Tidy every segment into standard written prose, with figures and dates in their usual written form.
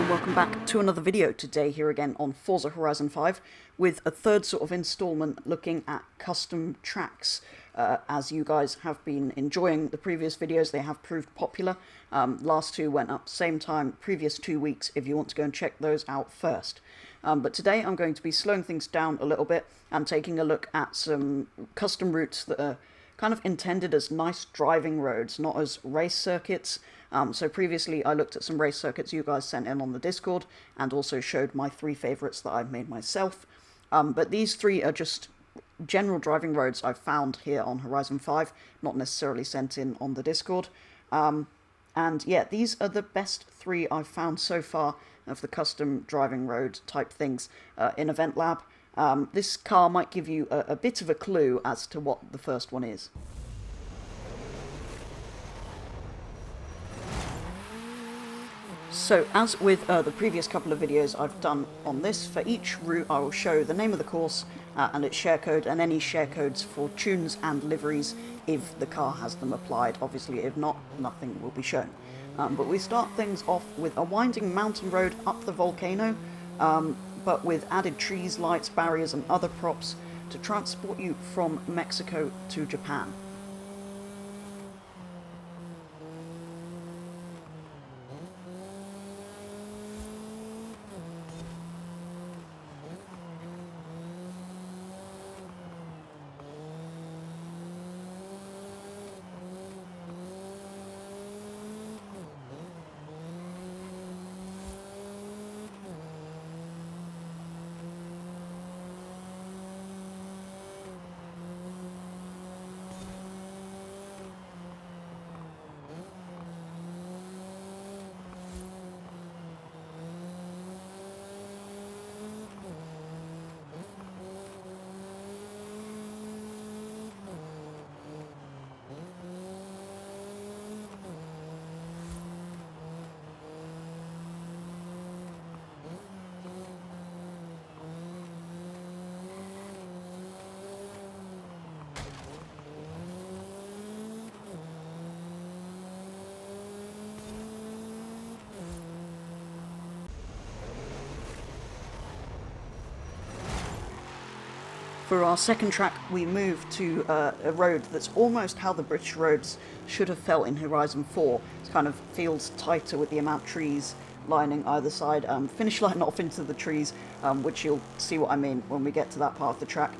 and welcome back to another video today here again on Forza Horizon 5 with a third sort of installment looking at custom tracks. As you guys have been enjoying the previous videos, they have proved popular. Last two went up same time, previous 2 weeks, if you want to go and check those out first. But today I'm going to be slowing things down a little bit and taking a look at some custom routes that are kind of intended as nice driving roads, not as race circuits. So previously I looked at some race circuits you guys sent in on the Discord and also showed my 3 favourites that I've made myself. But these 3 are just general driving roads I've found here on Horizon 5, not necessarily sent in on the Discord. And yeah, these are the best 3 I've found so far of the custom driving road type things in Event Lab. This car might give you a bit of a clue as to what the first one is. So, as with the previous couple of videos I've done on this, for each route I will show the name of the course and its share code, and any share codes for tunes and liveries if the car has them applied. Obviously, if not, nothing will be shown. But we start things off with a winding mountain road up the volcano, but with added trees, lights, barriers and other props to transport you from Mexico to Japan. For our second track, we move to a road that's almost how the British roads should have felt in Horizon 4. It kind of feels tighter with the amount of trees lining either side. Finish line off into the trees, which you'll see what I mean when we get to that part of the track.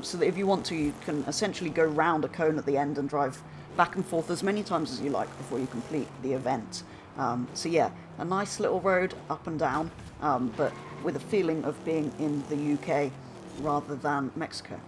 So that if you want to, you can essentially go round a cone at the end and drive back and forth as many times as you like before you complete the event. So yeah, a nice little road up and down, but with a feeling of being in the UK rather than Mexico.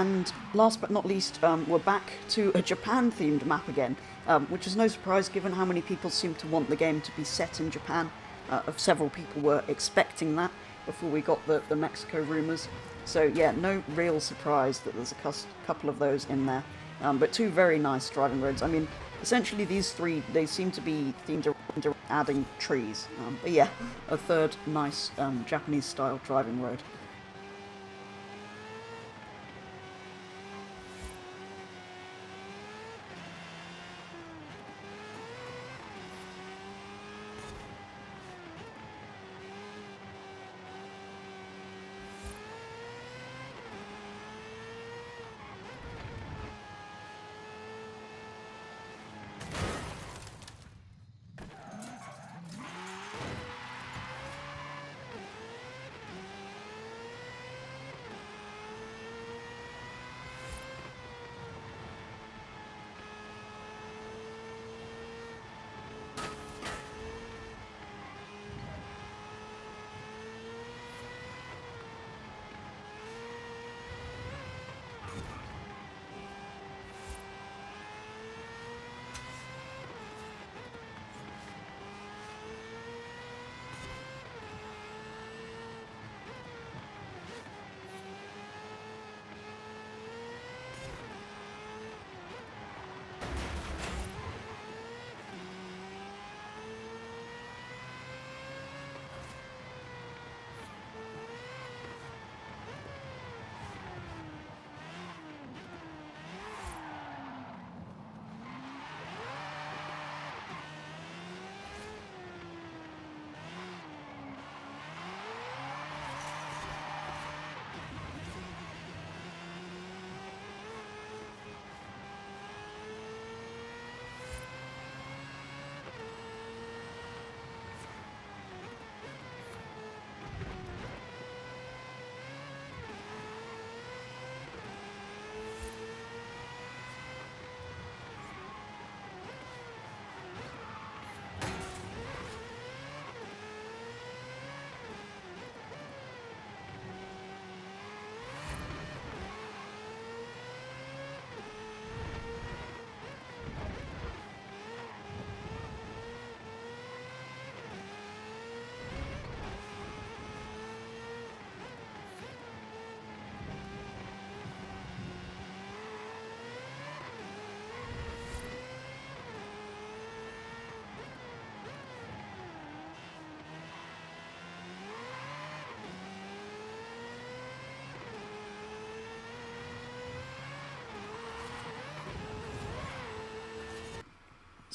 And last but not least, we're back to a Japan-themed map again, which is no surprise given how many people seem to want the game to be set in Japan. Several people were expecting that before we got the Mexico rumours. So yeah, no real surprise that there's a couple of those in there. But two very nice driving roads. I mean, essentially these three, they seem to be themed around adding trees. But yeah, a third nice Japanese-style driving road.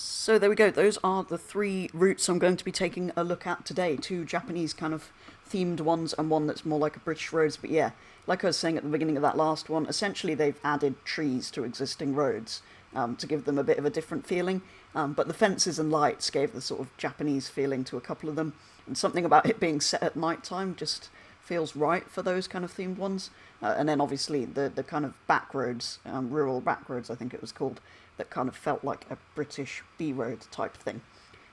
So there we go, those are the three routes I'm going to be taking a look at today. Two Japanese kind of themed ones and one that's more like a British roads. But yeah, like I was saying at the beginning of that last one, essentially they've added trees to existing roads to give them a bit of a different feeling. But the fences and lights gave the sort of Japanese feeling to a couple of them. And something about it being set at night time just feels right for those kind of themed ones. And then obviously the kind of back roads, rural back roads I think it was called, that kind of felt like a British B-road type thing.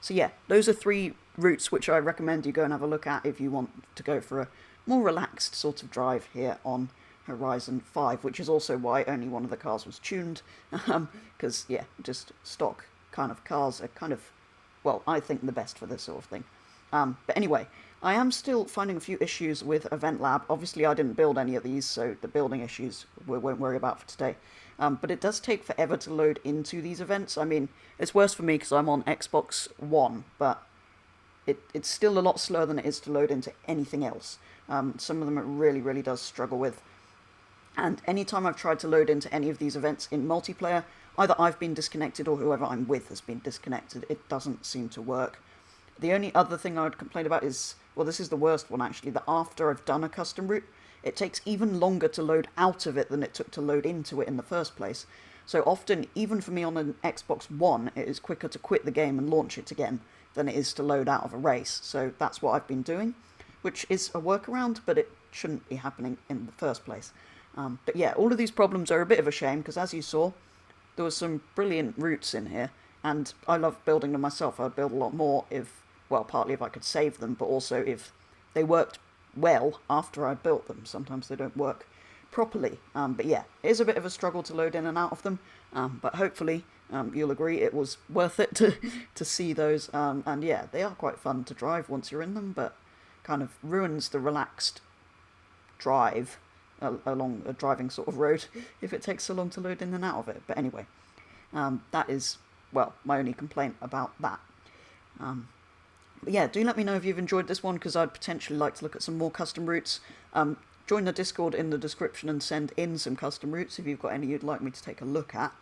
So yeah, those are three routes which I recommend you go and have a look at if you want to go for a more relaxed sort of drive here on Horizon 5, which is also why only one of the cars was tuned, because yeah, just stock kind of cars are kind of, well, I think the best for this sort of thing. But anyway, I am still finding a few issues with Event Lab. Obviously I didn't build any of these, so the building issues we won't worry about for today. But it does take forever to load into these events. I mean, it's worse for me because I'm on Xbox One, but it's still a lot slower than it is to load into anything else. Some of them it really, really does struggle with. And anytime I've tried to load into any of these events in multiplayer, either I've been disconnected or whoever I'm with has been disconnected. It doesn't seem to work. The only other thing I would complain about is, well, this is the worst one actually, that after I've done a custom route, it takes even longer to load out of it than it took to load into it in the first place. So often, even for me on an Xbox One, it is quicker to quit the game and launch it again than it is to load out of a race. So that's what I've been doing, which is a workaround, but it shouldn't be happening in the first place. But yeah, all of these problems are a bit of a shame, because as you saw, there were some brilliant routes in here, and I love building them myself. I'd build a lot more if, well, partly if I could save them, but also if they worked well after I built them. Sometimes they don't work properly. But yeah, it is a bit of a struggle to load in and out of them, but hopefully you'll agree it was worth it to see those. And yeah, they are quite fun to drive once you're in them, but kind of ruins the relaxed drive along a driving sort of road if it takes so long to load in and out of it. But anyway, that is, well, my only complaint about that. But yeah, do let me know if you've enjoyed this one, because I'd potentially like to look at some more custom routes. Join the Discord in the description and send in some custom routes if you've got any you'd like me to take a look at.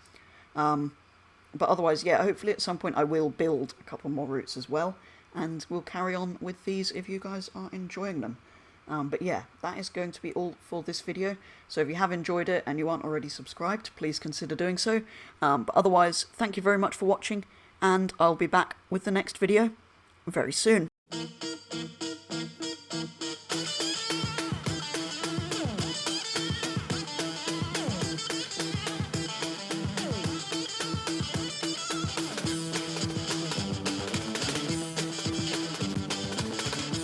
But otherwise, yeah, hopefully at some point I will build a couple more routes as well, and we'll carry on with these if you guys are enjoying them. But yeah, that is going to be all for this video. So if you have enjoyed it and you aren't already subscribed, please consider doing so. But otherwise, thank you very much for watching, and I'll be back with the next video very soon.